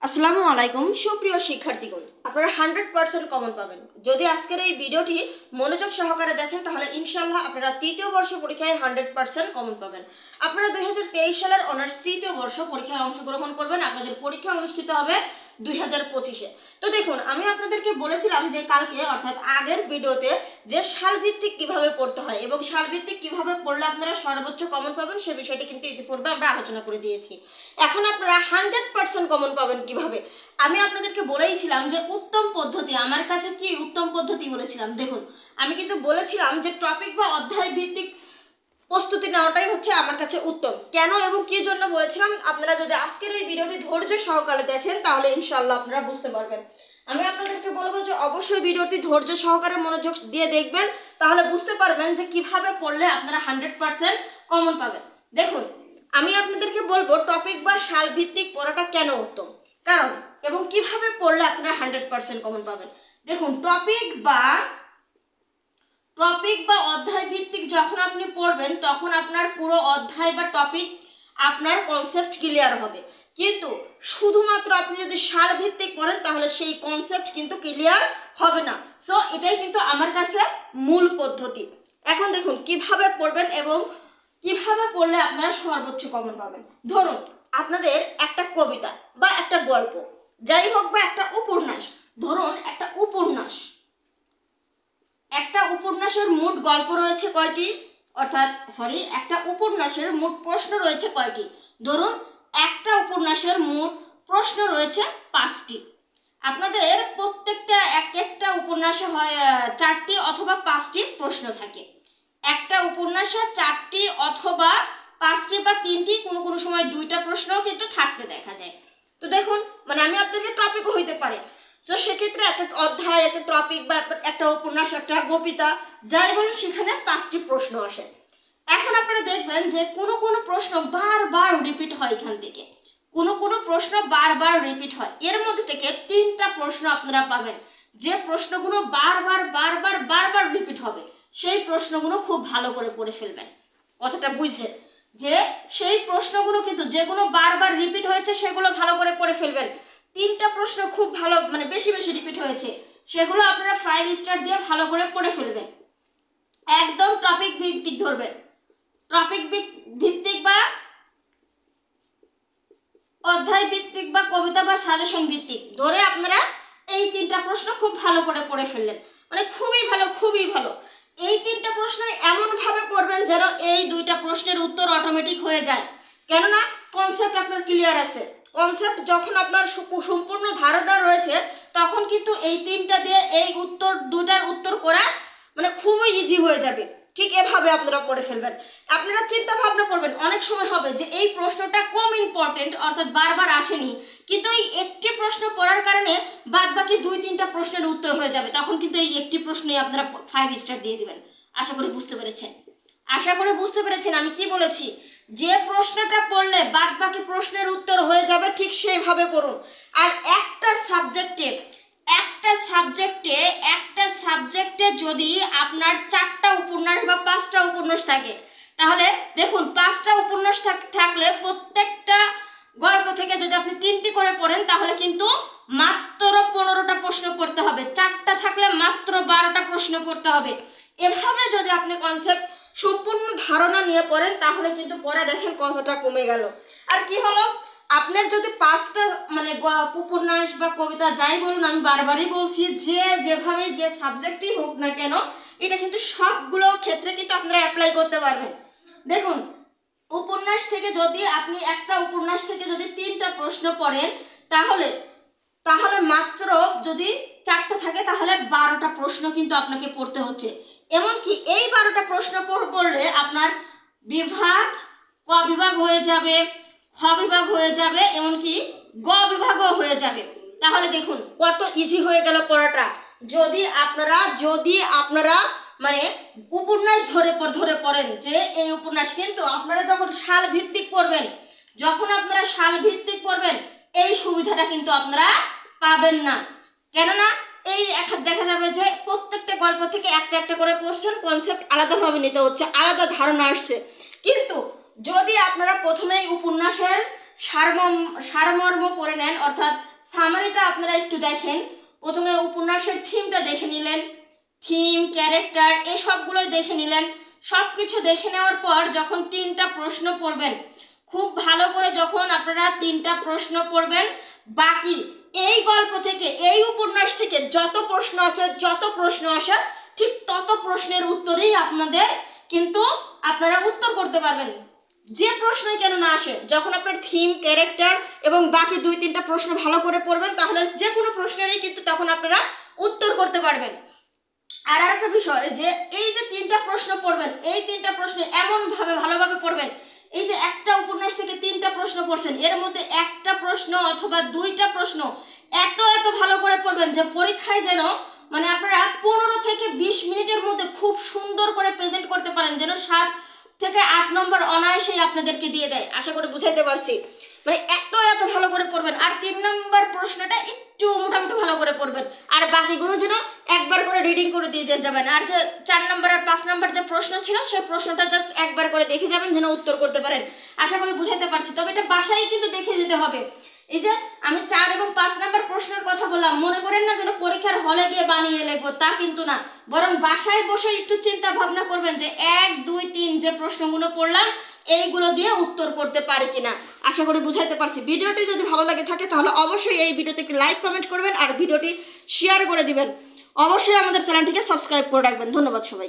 আসসালামু আলাইকুম সুপ্রিয় শিক্ষার্থীগণ, আপনারা 100% কমন পাবেন যদি আজকের এই ভিডিওটি মনোযোগ সহকারে দেখেন। তাহলে ইনশাআল্লাহ আপনারা তৃতীয় বর্ষ পরীক্ষায় 100% কমন পাবেন। আপনারা 2023 সালের অনার্স তৃতীয় বর্ষ পরীক্ষায় অংশগ্রহণ করবেন। আপনাদের পরীক্ষা অনুষ্ঠিত হবে 2025-এ। তো দেখুন, আমি আপনাদেরকে বলেছিলাম যে কালকে অর্থাৎ আগের ভিডিওতে যে সালভিত্তিক কিভাবে পড়তে হয় এবং সালভিত্তিক কিভাবে পড়লে আপনারা সর্বোচ্চ কমন পাবেন সে বিষয়টি কিন্তু ইতিপূর্বে আমরা আলোচনা করে দিয়েছি। এখন আপনারা 100% কমন পাবেন কিভাবে, আমি আপনাদেরকে বলেইছিলাম যে উত্তম পদ্ধতি। আমার কাছে কি উত্তম পদ্ধতি বলেছিলাম? দেখুন, আমি কিন্তু বলেছিলাম যে টপিক বা অধ্যায় ভিত্তিক প্রস্তুতি নেওয়াটাই হচ্ছে আমার কাছে উত্তম। কেন এবং কি জন্য বলেছিলাম, আপনারা যদি আজকের এই ভিডিওটি ধৈর্য সহকারে দেখেন তাহলে ইনশাআল্লাহ আপনারা বুঝতে পারবেন। আমি আপনাদেরকে বলবো যে অবশ্যই ভিডিওটি ধৈর্য সহকারে মনোযোগ দিয়ে দেখবেন, তাহলে বুঝতে পারবেন যে কিভাবে পড়লে আপনারা 100% কমন পাবেন। দেখুন, আমি আপনাদেরকে বলবো টপিক বা সাল ভিত্তিক পড়াটা কেন উত্তম, কারণ এবং কিভাবে পড়লে আপনারা 100% কমন পাবেন। দেখুন, টপিক বা অধ্যায় ভিত্তিক যখন আপনি পড়বেন তখন আপনার পুরো অধ্যায় বা টপিক আপনার কনসেপ্ট ক্লিয়ার হবে, কিন্তু শুধুমাত্র আপনি যদি সাল ভিত্তিক পড়েন তাহলে সেই কনসেপ্ট কিন্তু ক্লিয়ার হবে না। সো এটাই কিন্তু আমার কাছে মূল পদ্ধতি। এখন দেখুন কিভাবে পড়বেন এবং কিভাবে পড়লে আপনারা সর্বোচ্চ কমন পাবেন। ধরুন আপনাদের একটা কবিতা বা একটা গল্প যাই হোক বা একটা উপন্যাস, ধরুন একটা উপন্যাসের মোট গল্প রয়েছে কয়টি, একটা উপন্যাসের মোট প্রশ্ন রয়েছে কয়টি? ধরুন একটা উপন্যাসের মোট প্রশ্ন রয়েছে 5টি। আপনাদের প্রত্যেকটা একটা উপন্যাসে হয় 4টি অথবা 5টি প্রশ্ন থাকে। একটা উপন্যাসে 4টি অথবা 5টি বা 3টি, কোনো সময় 2টা প্রশ্নও কিন্তু থাকতে দেখা যায়। তো দেখুন, মানে আমি আপনাকে টপিকও হইতে পারে। তো সেক্ষেত্রে একটা অধ্যায়, একটা টপিক বা একটা উপন্যাস, একটা কবিতা যাই বলুন, সেখানে 5টি প্রশ্ন আসে। এখন আপনারা দেখবেন যে কোনো প্রশ্ন বারবার রিপিট হয়, এখান থেকে কোনো প্রশ্ন বারবার রিপিট হয়। এর মধ্যে থেকে 3টা প্রশ্ন আপনারা পাবেন যে প্রশ্নগুলো বারবার রিপিট হবে। সেই প্রশ্নগুলো খুব ভালো করে পড়ে ফেলবেন। কথাটা বুঝছেন? যে সেই প্রশ্নগুলো কিন্তু যেগুলো বারবার রিপিট হয়েছে সেগুলো ভালো করে পড়ে ফেলবেন। 3টা প্রশ্ন খুব ভালো, মানে বেশি রিপিট হয়েছে, সেগুলো আপনারা 5 স্টার দিয়ে ভালো করে পড়ে ফেলবেন। একদম টপিক ভিত্তিক ধরবেন, টপিক ভিত্তিক বা অধ্যায় ভিত্তিক বা কবিতা বা সাজেশন ভিত্তিক ধরে আপনারা এই 3টা প্রশ্ন খুব ভালো করে পড়ে ফেললেন, মানে খুবই ভালো। এই 3টা প্রশ্ন এমন ভাবে পড়বেন যেন এই 2টা প্রশ্নের উত্তর অটোমেটিক হয়ে যায়, কেননা কনসেপ্ট আপনার ক্লিয়ার আছে। কনসেপ্ট যখন আপনার সম্পূর্ণ ধারণা রয়েছে তখন কিন্তু এই 3টা দিয়ে এই 2টার উত্তর করা মানে খুবই ইজি হয়ে যাবে। ঠিক এভাবে আপনারা পড়ে ফেলবেন। আপনারা চিন্তা ভাবনা করবেন, অনেক সময় হবে যে এই প্রশ্নটা কম ইম্পর্টেন্ট, অর্থাৎ বারবার আসেনি, কিন্তু এই একটি প্রশ্ন পড়ার কারণে বাদ বাকি 2-3টা প্রশ্নের উত্তর হয়ে যাবে। তখন কিন্তু এই একটি প্রশ্নে আপনারা 5 স্টার দিয়ে দিবেন। আশা করি বুঝতে পেরেছেন আমি কি বলেছি। যে প্রশ্নটা পড়লে বাদ বাকি প্রশ্নের উত্তর হয়ে যাবে ঠিক সেইভাবে পড়ুন। আর একটা সাবজেক্টে যদি আপনার 4টা উপন্যাস বা 5টা উপন্যাস থাকে, তাহলে দেখুন 5টা উপন্যাস থাকলে প্রত্যেকটা গল্প থেকে যদি আপনি 3টি করে পড়েন তাহলে কিন্তু মাত্র 15টা প্রশ্ন করতে হবে। 4টা থাকলে মাত্র 12টা প্রশ্ন করতে হবে। এভাবে যদি আপনি কনসেপ্ট সম্পূর্ণ ধারণা নিয়ে পড়েন তাহলে কিন্তু পরে দেখেন কতটা কমে গেল। আর কি হলো, আপনার যদি 5টা মানে উপন্যাস বা কবিতা যাই বলুন, আমি বারবারই বলছি যে যেভাবে যে সাবজেক্টই হোক না কেন, এটা কিন্তু সবগুলো ক্ষেত্রে কিন্তু আপনারা অ্যাপ্লাই করতে পারবেন। দেখুন, একটা উপন্যাস থেকে যদি 3টা প্রশ্ন পড়েন তাহলে মাত্র যদি 4টা থাকে তাহলে 12টা প্রশ্ন কিন্তু আপনাকে পড়তে হচ্ছে। এমনকি এই 12টা প্রশ্ন পড়লে আপনার বিভাগ ক বিভাগ হয়ে যাবে, খ বিভাগ হয়ে যাবে, এমনকি গ বিভাগও হয়ে যাবে। তাহলে দেখুন কত ইজি হয়ে গেল পড়াটা। যদি আপনারা মানে উপন্যাস ধরে পড়েন যে এই উপন্যাস, কিন্তু আপনারা যখন সাল ভিত্তিক পড়বেন এই সুবিধাটা কিন্তু আপনারা পাবেন না। কেননা এই দেখা যাবে যে প্রত্যেকটা গল্প থেকে একটা করে পড়ছেন, কনসেপ্ট আলাদাভাবে নিতে হচ্ছে, আলাদা ধারণা আসছে। কিন্তু যদি আপনারা প্রথমেই উপন্যাসের সারমর্ম পড়ে নেন, অর্থাৎ সামারিটা আপনারা একটু দেখেন। প্রথমে উপন্যাসের থিমটা দেখে নিলেন, থিম, ক্যারেক্টার, এই সবগুলোই দেখে নিলেন। সব কিছু দেখে নেওয়ার পর যখন 3টা প্রশ্ন পড়বেন, খুব ভালো করে যখন আপনারা 3টা প্রশ্ন পড়বেন, বাকি এই গল্প থেকে, এই উপন্যাস থেকে যত প্রশ্ন আসে ঠিক তত প্রশ্নের উত্তরেই আপনাদের কিন্তু আপনারা উত্তর করতে পারবেন। যে প্রশ্নই কেন না আসে, যখন আপনার থিম, ক্যারেক্টার এবং বাকি 2-3টা প্রশ্ন ভালো করে পড়বেন, তাহলে যে কোনো প্রশ্নেরই কিন্তু তখন আপনারা উত্তর করতে পারবেন। আর একটা বিষয় যে এই যে 3টা প্রশ্ন পড়বেন, এই 3টা প্রশ্ন এমনভাবে ভালোভাবে পড়বেন, এই যে একটা উপন্যাস থেকে 3টা প্রশ্ন পড়ছেন, এর মধ্যে একটা প্রশ্ন অথবা 2টা প্রশ্ন এত ভালো করে পড়বেন যে পরীক্ষায় যেন মানে আপনারা 15 থেকে 20 মিনিটের মধ্যে খুব সুন্দর করে প্রেজেন্ট করতে পারেন, যেন 7 থেকে 8 নম্বর অনায়াসেই আপনাদেরকে দিয়ে দেয়। আশা করি বুঝাইতে পারছি। মানে এত ভালো করে পড়বেন। আর 3 নম্বর প্রশ্নটা একটু মোটামুটি ভালো করে পড়বেন, আর বাকিগুলো যেন একবার করে রিডিং করে দিয়ে যাবেন। আর যে 4 নম্বর আর 5 নম্বর যে প্রশ্ন ছিল, সেই প্রশ্নটা জাস্ট একবার করে দেখে যাবেন যেন উত্তর করতে পারেন। আশা করি বুঝাইতে পারছি। তবে এটা বাসায় কিন্তু দেখে যেতে হবে। এই যে আমি 4 এবং 5 নম্বর প্রশ্নের কথা বললাম, মনে করেন না যেন পরীক্ষার হলে গিয়ে বানিয়ে লিখবো, তা কিন্তু না। বরং বাসায় বসে একটু চিন্তা ভাবনা করবেন যে 1, 2, 3 যে প্রশ্নগুলো পড়লাম, এইগুলো দিয়ে উত্তর করতে পারি কিনা। আশা করি বুঝাইতে পারছি। ভিডিওটি যদি ভালো লাগে থাকে তাহলে অবশ্যই এই ভিডিওতে একটি লাইক, কমেন্ট করবেন আর ভিডিওটি শেয়ার করে দিবেন। অবশ্যই আমাদের চ্যানেলটিকে সাবস্ক্রাইব করে রাখবেন। ধন্যবাদ সবাই।